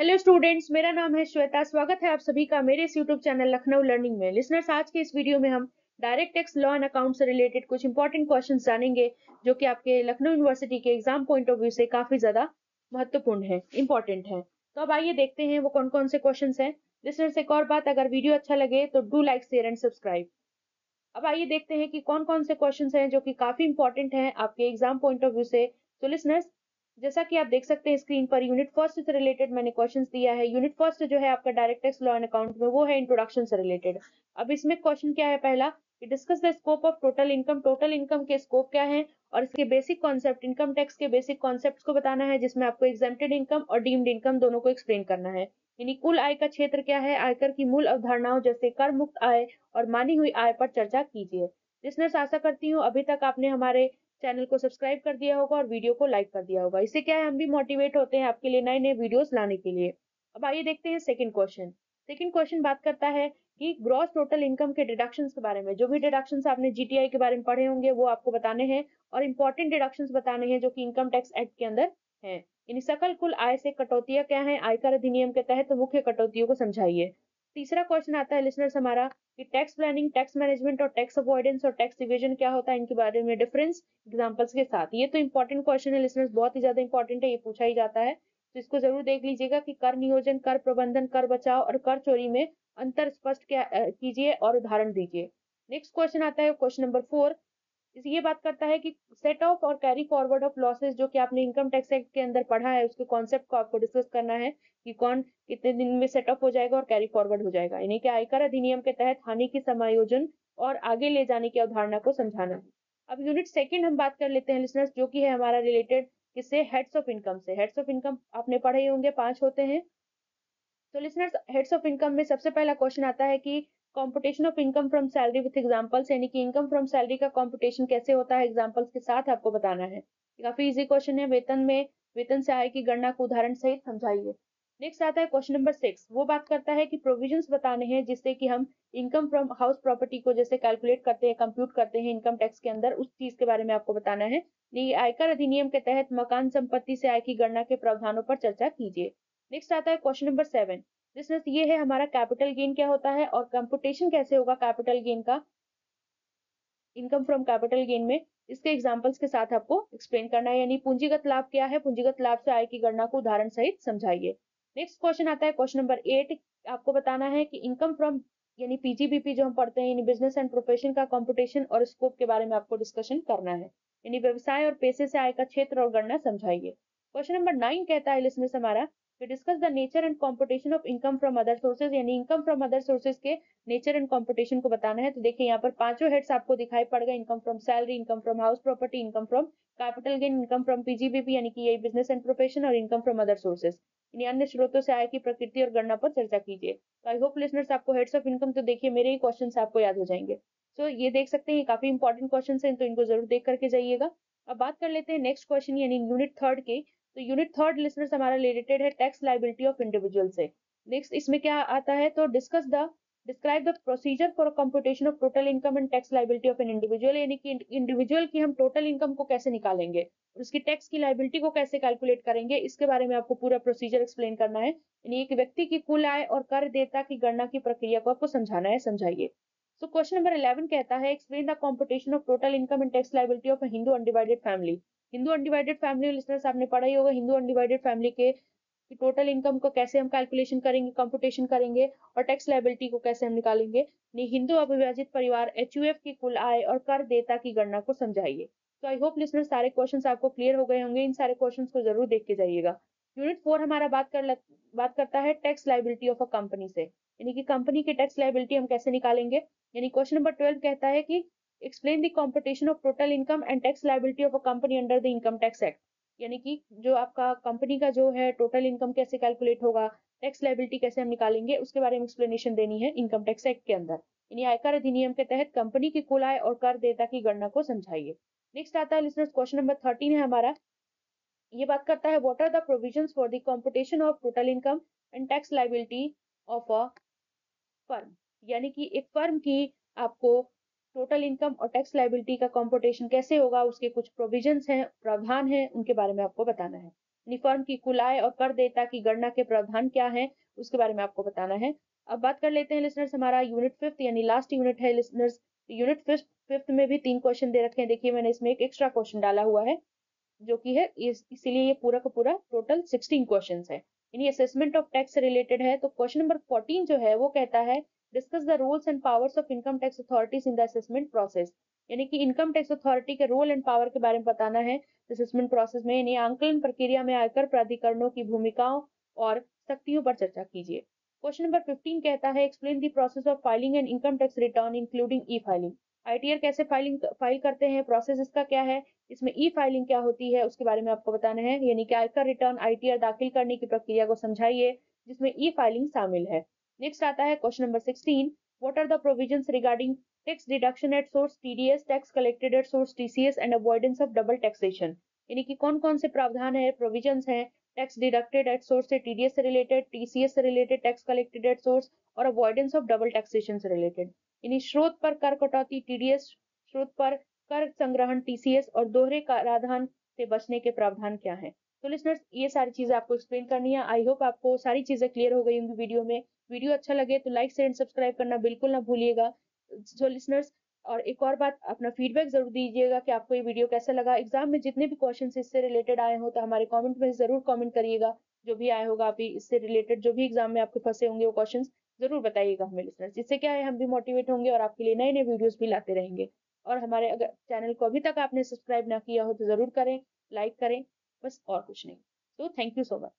Hello students, मेरा नाम है श्वेता। स्वागत है आप सभी का मेरे इस यूट्यूब चैनल लखनऊ लर्निंग में। लिसनर्स, आज के इस वीडियो में हम direct tax law and account से रिलेटेड कुछ इंपॉर्टेंट क्वेश्चंस जानेंगे, जो कि आपके लखनऊ यूनिवर्सिटी के एग्जाम पॉइंट ऑफ व्यू से काफी ज्यादा महत्वपूर्ण है, इंपॉर्टेंट है। तो अब आइए देखते हैं वो कौन कौन से क्वेश्चन हैं। लिसनर्स, एक और बात, अगर वीडियो अच्छा लगे तो do like, share and subscribe. अब आइए देखते हैं कि कौन कौन से क्वेश्चंस हैं जो कि काफी इंपॉर्टेंट हैं आपके एग्जाम पॉइंट ऑफ व्यू से। तो लिसनर्स, जैसा कि आप देख सकते हैं स्क्रीन पर, यूनिट फर्स्ट से रिलेटेड मैंने क्वेश्चंस दिया है। यूनिट फर्स्ट जो है आपका direct tax law and account में, वो है इंट्रोडक्शन से रिलेटेड। अब इसमें क्वेश्चन क्या है, पहला कि discuss the scope of total income. Total income के स्कोप क्या है और इसके बेसिक कॉन्सेप्ट, इनकम टैक्स के बेसिक कॉन्सेप्ट्स को बताना है, जिसमें आपको एग्जेम्प्टेड इनकम और डीम्ड इनकम दोनों को एक्सप्लेन करना है। यानी कुल आय का क्षेत्र क्या है, आयकर की मूल अवधारणाओं जैसे कर मुक्त आय और मानी हुई आय पर चर्चा कीजिए। लिसनर्स, आशा करती हूँ अभी तक आपने हमारे चैनल को सब्सक्राइब कर दिया होगा और वीडियो को लाइक कर दिया होगा। इससे क्या है, हम भी मोटिवेट होते हैं आपके लिए नए नए वीडियोस लाने के लिए। अब आइए देखते हैं सेकंड क्वेश्चन। सेकंड क्वेश्चन बात करता है कि ग्रॉस टोटल इनकम के डिडक्शंस के बारे में। जो भी डिडक्शंस आपने जीटीआई के बारे में पढ़े होंगे वो आपको बताने हैं, और इंपॉर्टेंट डिडक्शंस बताने हैं जो कि इनकम टैक्स एक्ट के अंदर है। यानी सकल कुल आय से कटौतियां क्या है, आयकर अधिनियम के तहत मुख्य कटौतियों को समझाइए। तीसरा क्वेश्चन आता है लिसनर्स हमारा कि टैक्स प्लानिंग, टैक्स मैनेजमेंट और टैक्स अवॉइडेंस और टैक्स इवेजन क्या होता है, इनके बारे में डिफरेंस एग्जांपल्स के साथ। ये तो इंपॉर्टेंट क्वेश्चन है लिसनर्स, बहुत ही ज्यादा इंपॉर्टेंट है, ये पूछा ही जाता है। तो इसको जरूर देख लीजिएगा कि कर नियोजन, कर प्रबंधन, कर बचाव और कर चोरी में अंतर स्पष्ट क्या कीजिए और उदाहरण दीजिए। नेक्स्ट क्वेश्चन आता है क्वेश्चन नंबर 4। ये बात करता है कि सेट ऑफ और कैरी फॉरवर्ड ऑफ लॉसेस, जो कि आपने इनकम टैक्स एक्ट के अंदर पढ़ा है, उसके कॉन्सेप्ट को आपको डिस्कस करना है कि कौन कितने दिन में सेट ऑफ हो जाएगा और कैरी फॉरवर्ड हो जाएगा। यानी कि आयकर अधिनियम के तहत हानि की समायोजन और आगे ले जाने की अवधारणा को समझाना है। अब यूनिट सेकंड हम बात कर लेते हैं लिसनर्स, जो कि है हमारा रिलेटेड किससे, हेड्स ऑफ इनकम से। हेड्स ऑफ इनकम आपने पढ़े ही होंगे, 5 होते हैं। तो लिसनर्स, हेड्स ऑफ इनकम में सबसे पहला क्वेश्चन आता है कि computation of income from salary with examples. यानी कि इनकम फ्रॉम सैलरी का कंप्यूटेशन कैसे होता है, एग्जांपल्स के साथ आपको बताना है। काफी इजी क्वेश्चन है। वेतन से आय की गणना को उदाहरण सहित समझाइए। नेक्स्ट आता है क्वेश्चन नंबर 6। वो बात करता है कि प्रोविजंस बताने हैं जिससे कि हम इनकम फ्रॉम हाउस प्रॉपर्टी को जैसे कैलकुलेट करते हैं, कंप्यूट करते हैं इनकम टैक्स के अंदर, उस चीज के बारे में आपको बताना है। ये आयकर अधिनियम के तहत मकान संपत्ति से आय की गणना के प्रावधानों पर चर्चा कीजिए। नेक्स्ट आता है क्वेश्चन नंबर 7। बिजनेस ये है हमारा, कैपिटल गेन क्या होता है और कंपुटेशन कैसे होगा कैपिटल गेन का, इनकम फ्रॉम कैपिटल गेन में। इसके एग्जांपल्स के साथ आपको एक्सप्लेन करना है। यानी पूंजीगत लाभ क्या है, पूंजीगत लाभ से आय की गणना को उदाहरण सहित समझाइए। नेक्स्ट क्वेश्चन आता है क्वेश्चन नंबर 8। आपको बताना है कि इनकम फ्रॉम, यानी पीजीबीपी जो हम पढ़ते हैं, यानी बिजनेस एंड प्रोफेशन का कंपटीशन और स्कोप के बारे में आपको डिस्कशन करना है। यानी व्यवसाय और पेशे से आय का क्षेत्र और गणना समझाइए। क्वेश्चन नंबर 9 कहता है लिसनर्स हमारा, discuss the nature and competition of income from other sources. यानी इनकम फ्रॉम अदर सोर्सेज के नेचर एंड कंपटीशन को बताना है। तो देखिए यहाँ पर पांचों हेड्स आपको दिखाई पड़ गए, income from salary, income from house property, income from capital gain, income from PGBP यानी कि यही बिजनेस एंड प्रोफेशन, और इनकम फ्रॉम अदर सोर्सेज यानी अन्य स्रोतों से आय की प्रकृति और गणना पर चर्चा कीजिए। तो आई होप लिसनर्स आपको हेड्स ऑफ इनकम, तो देखिए मेरे ही क्वेश्चन आपको याद हो जाएंगे। सो ये देख सकते हैं काफी इंपॉर्टेंट क्वेश्चन है, तो इनको जरूर देख करके जाइएगा। अब बात कर लेते हैं नेक्स्ट क्वेश्चन यानी यूनिट थर्ड के। तो यूनिट थर्ड लिसनर्स हमारा रिलेटेड है टैक्स लाइबिलिटी ऑफ इंडिविजुअल से। नेक्स्ट इसमें क्या आता है, तो describe the procedure for computation of total income and tax liability of an individual. यानी कि इंडिविजुअल की हम टोटल इनकम को कैसे निकालेंगे और उसकी टैक्स की लाइबिलिटी को कैसे कैलकुलेट करेंगे, इसके बारे में आपको पूरा प्रोसीजर एक्सप्लेन करना है। यानी एक व्यक्ति की कुल आय और कर देयता की गणना की प्रक्रिया को आपको समझाना है, समझाइए। सो क्वेश्चन नंबर 11 कहता है, explain the computation of total income and tax liability of Hindu undivided family. Hindu undivided family listeners आपने पढ़ा ही होगा, हिंदू अनडिवाइडेड फैमिली के टोटल इनकम को कैसे हम कैलकुलेशन करेंगे, कंप्यूटेशन करेंगे, और टैक्स लायबिलिटी को कैसे हम निकालेंगे। हिंदू अविभाजित परिवार एचयूएफ की कुल आय और कर देयता की गणना को समझाइए। तो आई होप लिसनर सारे क्वेश्चंस आपको क्लियर हो गए होंगे, इन सारे क्वेश्चंस को जरूर देख के जाइएगा। यूनिट 4 हमारा बात करता है tax liability of a company से। यानी कि कंपनी की टैक्स लायबिलिटी हम कैसे निकालेंगे। यानी क्वेश्चन नंबर 12 कहता है कि explain the competition of total income and tax liability of a company under the income tax act. यानी कि जो आपका कंपनी का जो है टोटल इनकम कैसे कैलकुलेट होगा, टैक्स लायबिलिटी कैसे हम निकालेंगे, उसके बारे में एक्सप्लेनेशन देनी है इनकम टैक्स एक्ट के अंदर। यानी आयकर अधिनियम के तहत कंपनी की कुल आय और कर देयता की गणना को समझाइए। नेक्स्ट आता है लिसनर्स क्वेश्चन नंबर 13 है हमारा। ये बात करता है what are the provisions for the computation of total income and tax liability of a firm. यानी कि एक फर्म की आपको टोटल इनकम और टैक्स लायबिलिटी का कंप्यूटेशन कैसे होगा, उसके कुछ प्रोविजंस हैं, प्रावधान हैं, उनके बारे में आपको बताना है। यानी फर्म की कुल आय और कर देयता की गणना के प्रावधान क्या हैं, उसके बारे में आपको बताना है। अब बात कर लेते हैं लिसनर्स, हमारा यूनिट 5th यानी लास्ट यूनिट है लिसनर्स। यूनिट 5th में भी 3 क्वेश्चन दे रखे हैं। देखिए मैंने इसमें एक एक्स्ट्रा क्वेश्चन डाला हुआ है, जो कि है इसीलिए ये पूरा का पूरा टोटल 16 क्वेश्चंस है। यानी असेसमेंट ऑफ टैक्स से रिलेटेड है। तो क्वेश्चन नंबर 14 जो है वो कहता है discuss the roles and powers of income tax authorities in the assessment process. यानी कि इनकम टैक्स अथॉरिटी के रोल एंड पावर के बारे में बताना है असेसमेंट प्रोसेस में। यानी आंकलन प्रक्रिया में आयकर प्राधिकरणों की भूमिकाओं और शक्तियों पर चर्चा कीजिए। क्वेश्चन नंबर 15 कहता है explain the process of filing and income tax return including E filing. ITR कैसे फाइल करते हैं, प्रोसेस इसका क्या है, इसमें ई फाइलिंग क्या होती है, उसके बारे में आपको बताना है। यानी कि आयकर रिटर्न आईटीआर दाखिल करने की प्रक्रिया को समझाइए जिसमें ई फाइलिंग शामिल है। नेक्स्ट आता है question number 16, what are the provisions regarding tax deduction at source TDS, tax collected at source TCS and avoidance of double taxation. यानी कि कौन कौन से प्रावधान है, प्रोविजंस हैं टैक्स डिडक्टेड एट सोर्स से टीडीएस से रिलेटेड, टीसीएस से related, tax collected at source और अवॉइडेंस ऑफ डबल टैक्सेशन से रिलेटेड। यानी स्रोत पर कर कटौती टीडीएस, स्रोत पर कर संग्रहण टीसीएस और दोहरे कराधान से बचने के प्रावधान क्या हैं। तो लिसनर्स ये सारी चीजें आपको एक्सप्लेन करनी है। आई होप आपको सारी चीजें क्लियर हो गई होंगी वीडियो में। वीडियो अच्छा लगे तो लाइक शेयर एंड सब्सक्राइब करना बिल्कुल ना भूलिएगा। सो लिसनर्स, और एक और बात, अपना फीडबैक जरूर दीजिएगा कि आपको ये वीडियो कैसा लगा। एग्जाम में जितने भी क्वेश्चन इससे रिलेटेड आए हो तो हमारे कॉमेंट में जरूर कॉमेंट करिएगा। जो भी आया होगा आप इससे रिलेटेड, जो भी एग्जाम में आपके फंसे होंगे वो क्वेश्चन जरूर बताइएगा हमें लिसनर्स। इससे क्या है, हम भी मोटिवेट होंगे और आपके लिए नए नए वीडियोस भी लाते रहेंगे। और हमारे अगर चैनल को अभी तक आपने सब्सक्राइब ना किया हो तो जरूर करें, लाइक करें, बस और कुछ नहीं। तो थैंक यू सो मच।